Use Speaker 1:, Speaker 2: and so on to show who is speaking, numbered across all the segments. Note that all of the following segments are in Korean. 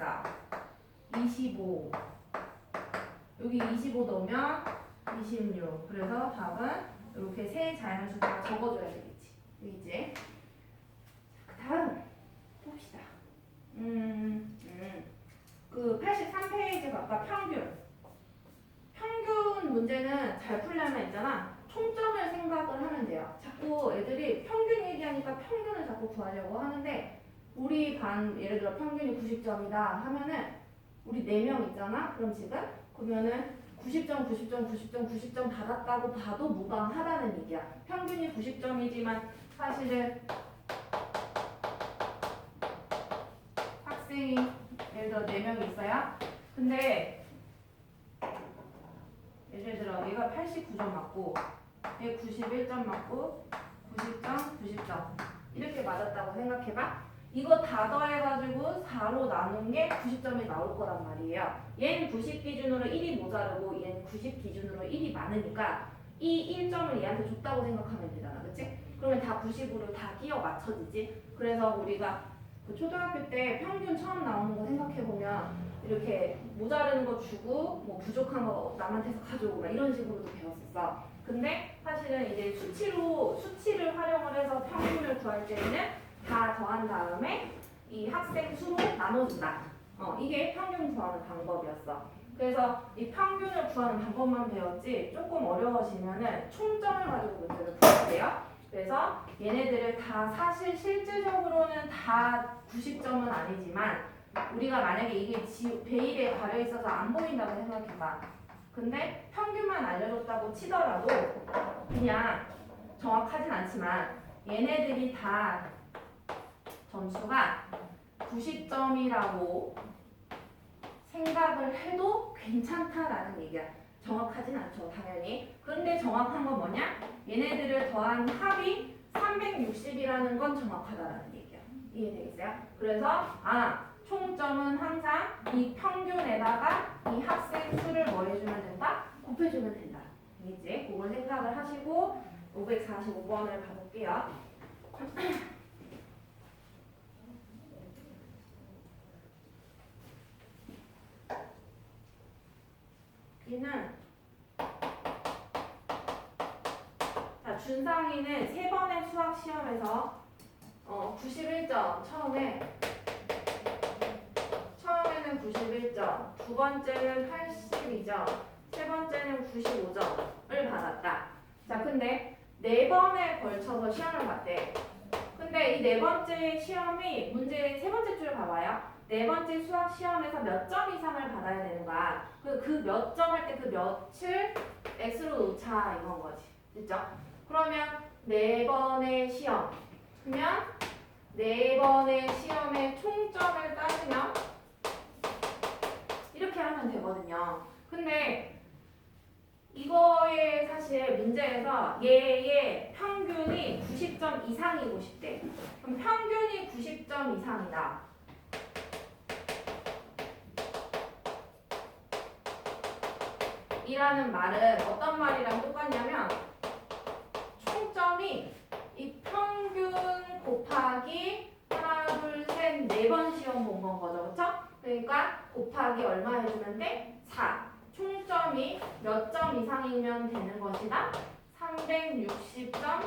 Speaker 1: 14, 25. 여기 25 넣으면 26. 그래서 답은 이렇게 세 자연수가 적어줘야 되겠지. 되겠지? 다음 봅시다. 그 83페이지 아까 평균 문제는 잘 풀려면 있잖아. 총점을 생각을 하면 돼요. 자꾸 애들이 평균 얘기하니까 평균을 자꾸 구하려고 하는데 우리 반 예를 들어 평균이 90점이다 하면은 우리 4명 있잖아. 그럼 지금 그러면은 90점 받았다고 봐도 무방하다는 얘기야. 평균이 90점이지만 사실은 학생이 예를 들어 4명이 있어요. 근데 예를 들어 얘가 89점 맞고 얘 91점 맞고 90점 이렇게 맞았다고 생각해봐. 이거 다 더해가지고 4로 나눈 게 90점이 나올 거란 말이에요. 얘는 90 기준으로 1이 모자르고 얘는 90 기준으로 1이 많으니까 이 1점을 얘한테 줬다고 생각하면 되잖아. 그치? 그러면 다 90으로 다 끼워 맞춰지지. 그래서 우리가 그 초등학교 때 평균 처음 나오는 거 생각해보면 이렇게 모자르는 거 주고 뭐 부족한 거 남한테서 가져오고 막 이런 식으로도 배웠었어. 근데 사실은 이제 수치를 활용을 해서 평균을 구할 때는 다 더한 다음에 이 학생 수로 나눠준다. 이게 평균 구하는 방법이었어. 그래서 이 평균을 구하는 방법만 배웠지 조금 어려워지면은 총점을 가지고 문제를 풀어야 돼요. 그래서 얘네들을 다 사실 실질적으로는 다 90점은 아니지만 우리가 만약에 이게 베일에 가려 있어서 안 보인다고 생각해봐. 근데 평균만 알려줬다고 치더라도 그냥 정확하진 않지만 얘네들이 다 점수가 90점이라고 생각을 해도 괜찮다라는 얘기야. 정확하진 않죠, 당연히. 그런데 정확한 건 뭐냐? 얘네들을 더한 합이 360이라는 건 정확하다라는 얘기야. 이해되겠어요? 그래서 총점은 항상 이 평균에다가 이 학생 수를 뭐 해주면 된다? 곱해주면 된다. 이제 그걸 생각을 하시고 545번을 가볼게요. 얘는 자, 준상이는 3번의 수학 시험에서 91점 처음에는 91점, 두 번째는 82점, 세 번째는 95점을 받았다. 자, 근데 4번에 걸쳐서 시험을 봤대. 근데 이 4번째 시험이 문제 3번째 줄을 봐봐요. 4번째 수학 시험에서 몇 점 이상을 받아야 되는 거야. 그 몇 점 할 때 그 몇을 x로 놓자 이건 거지. 됐죠? 그러면 4번의 시험. 그러면 4번의 시험의 총점을 따지면 이렇게 하면 되거든요. 근데 이거에 사실 문제에서 얘의 평균이 90점 이상이고 싶대. 그럼 평균이 90점 이상이다. 이라는 말은 어떤 말이랑 똑같냐면 총점이 이 평균 곱하기 하나, 둘, 셋, 4번 시험 본 건 거죠. 그쵸? 그러니까 곱하기 얼마 해주면 돼? 4. 총점이 몇 점 이상이면 되는 것이다? 360점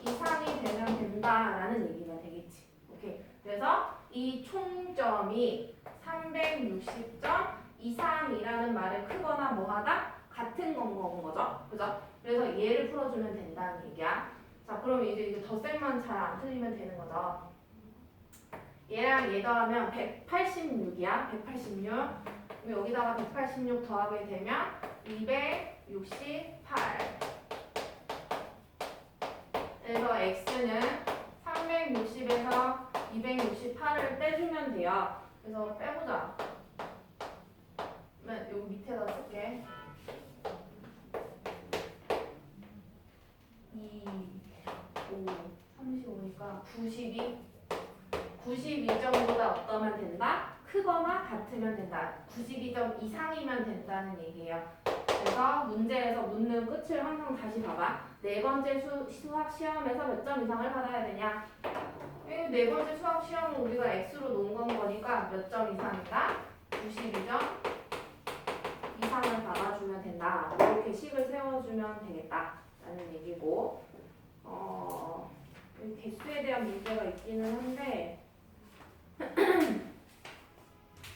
Speaker 1: 이상이 되면 된다라는 얘기가 되겠지. 오케이. 그래서 이 총점이 360점 이상이라는 말은 크거나 뭐하다? 같은 건 거죠. 그죠? 그래서 얘를 풀어주면 된다는 얘기야. 자, 그럼 이제 덧셈만 잘 안 틀리면 되는 거죠. 얘랑 얘 더하면 186이야. 186. 그럼 여기다가 186 더하게 되면 268. 그래서 x는 360에서 268을 빼주면 돼요. 그래서 빼보자. 여기 밑에다 쓸게. 2, 5, 35니까 92. 92점보다 어떠면 된다? 크거나 같으면 된다. 92점 이상이면 된다는 얘기예요. 그래서 문제에서 묻는 끝을 항상 다시 봐봐. 네 번째 수학 시험에서 몇 점 이상을 받아야 되냐? 네 번째 수학 시험은 우리가 X로 놓은 건 거니까 몇 점 이상이다? 92점 이상을 받아주면 된다. 이렇게 식을 세워주면 되겠다. 라는 얘기고, 여기 개수에 대한 문제가 있기는 한데,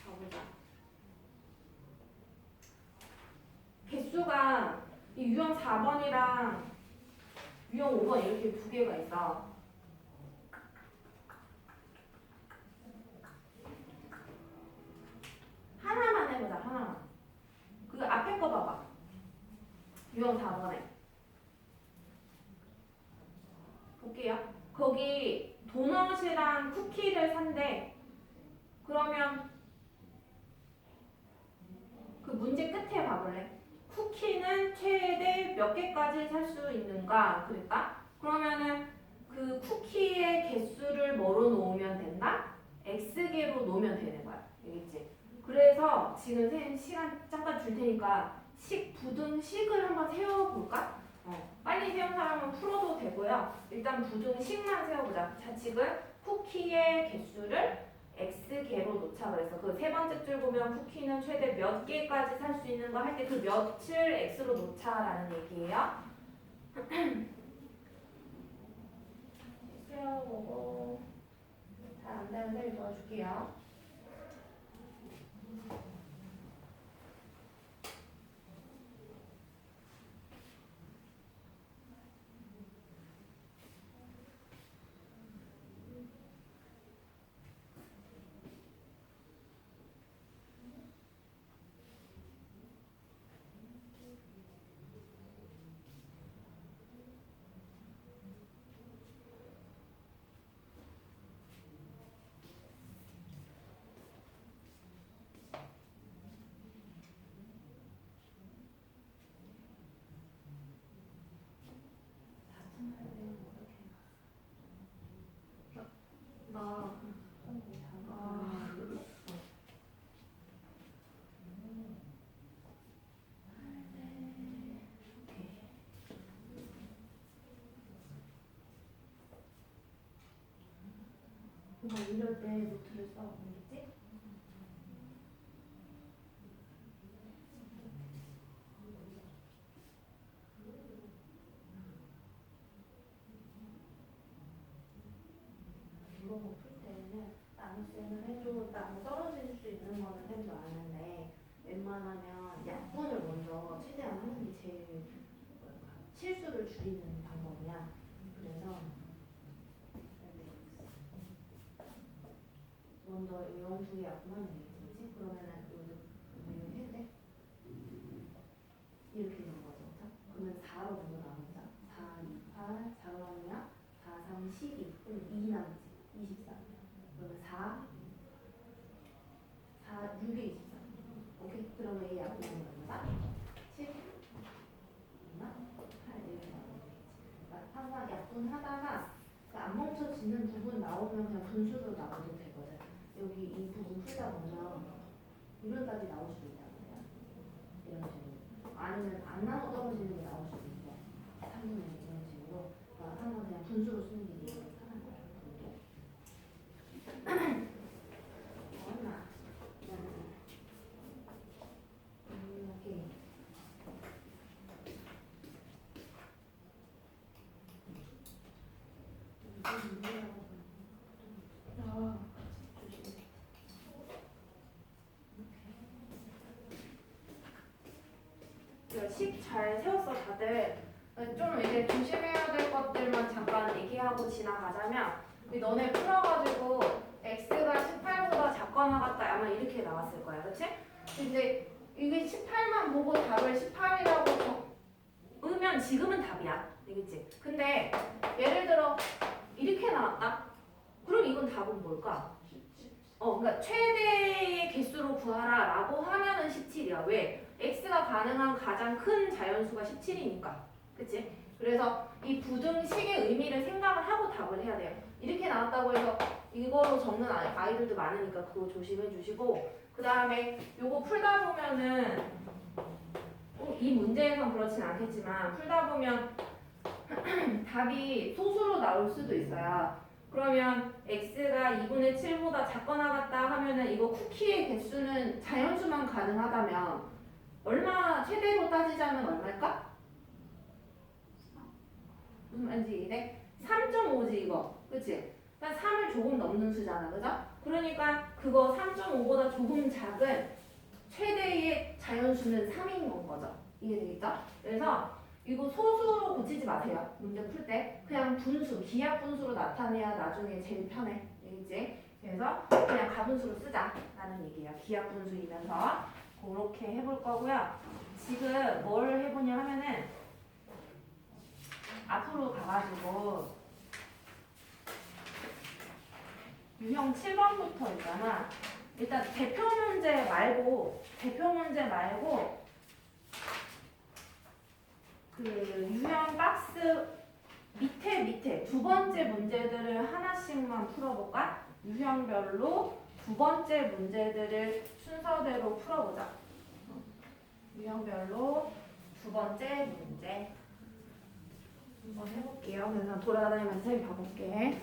Speaker 1: 가보자. 개수가 이 유형 4번이랑 유형 5번 이렇게 두 개가 있어. 하나만 해보자, 하나만. 그 앞에 거 봐봐. 유형 4번에. 볼게요. 거기 도넛이랑 쿠키를 산대. 그러면 그 문제 끝에 봐볼래? 쿠키는 최대 몇 개까지 살 수 있는가? 그랬다? 그러면은 그 쿠키의 개수를 뭐로 놓으면 된다? X개로 놓으면 되는 거야. 알겠지? 그래서 지금 선생님 시간 잠깐 줄 테니까 부등식을 한번 세워볼까? 빨리 세운 사람은 풀어도 되고요. 일단 부등식만 세워보자. 자칙은 쿠키의 개수를 X개로 놓자 그래서 그 세 번째 줄 보면 쿠키는 최대 몇 개까지 살 수 있는 거 할 때 그 몇을 X로 놓자라는 얘기예요. 세워보고 잘 안 되면 선생님 도와줄게요. 이럴 때 노트를 써. 알겠지? 이거 풀 때는 나눗셈을 해도 나무 떨어질 수 있는 거는 쌤도 아는데 웬만하면 약분을 먼저 최대한 하는 게 제일 실수를 줄이는 방법이야. 그래서 먼저 이런 두 개 약분하면 되겠지? 그러면은 이거 해도 돼? 이렇게 되는 거죠. 그렇죠? 그러면 4로 먼저 나누자. 4, 2, 8, 4로 나누면 4, 3, 12. 그럼 2 남지. 24. 그러면 4, 6에 24. 오케이? 그러면 이 약분은 얼마다? 10, 얼마? 8 이렇게 나오면 되겠지. 그러니까 항상 약분하다가 안 멈춰지는 부분 나오면 그냥 분수로 나와도 되거든. 여기 이 부분 풀다 보면 이런까지 나올 수도 있단 말이야. 이런 식으로. 아니면 안 나눠 떨어지는 게 나올 수도 있고. 3분의 1 이런 식으로. 그러니까 항상 그냥 분수로 쓰는 게 제일 편한 거야. 얼마? 오케이. 식 잘 세웠어 다들. 좀 이제 조심해야 될 것들만 잠깐 얘기하고 지나가자면 너네 풀어가지고 x가 18보다 작거나 같다 아마 이렇게 나왔을 거야, 그렇지? 이제 이게 18만 보고 답을 18이라고 적으면 지금은 답이야, 알겠지? 근데 예를 들어 이렇게 나왔다? 그럼 이건 답은 뭘까? 그러니까 최대의 개수로 구하라라고 하면은 17이야. 왜? x가 가능한 가장 큰 자연수가 17이니까. 그치? 그래서 이 부등식의 의미를 생각을 하고 답을 해야 돼요. 이렇게 나왔다고 해서 이거로 적는 아이들도 많으니까 그거 조심해 주시고, 그 다음에 요거 풀다 보면은 이 문제에선 그렇진 않겠지만 풀다 보면 답이 소수로 나올 수도 있어요. 그러면 x가 2분의 7보다 작거나 같다 하면은 이거 쿠키의 개수는 자연수만 가능하다면 얼마 최대로 따지자면 얼마일까? 무슨 말인지 이해? 3.5지 이거. 그치? 그러니까 3을 조금 넘는 수잖아. 그죠? 그러니까 그거 3.5보다 조금 작은 최대의 자연수는 3인 건 거죠. 이해되겠죠? 그래서 이거 소수로 고치지 마세요. 문제 풀 때. 그냥 분수, 기하 분수로 나타내야 나중에 제일 편해. 알겠지? 그래서 그냥 가분수로 쓰자라는 얘기예요. 기하 분수이면서 그렇게 해볼 거고요. 지금 뭘 해보냐 하면은 앞으로 가가지고 유형 7번부터 있잖아. 일단 대표 문제 말고 그 유형 박스 밑에 두 번째 문제들을 하나씩만 풀어볼까? 유형별로 두 번째 문제들을 순서대로 풀어보자. 유형별로 두 번째 문제 한번 해볼게요. 그래서 돌아다니면서 봐볼게.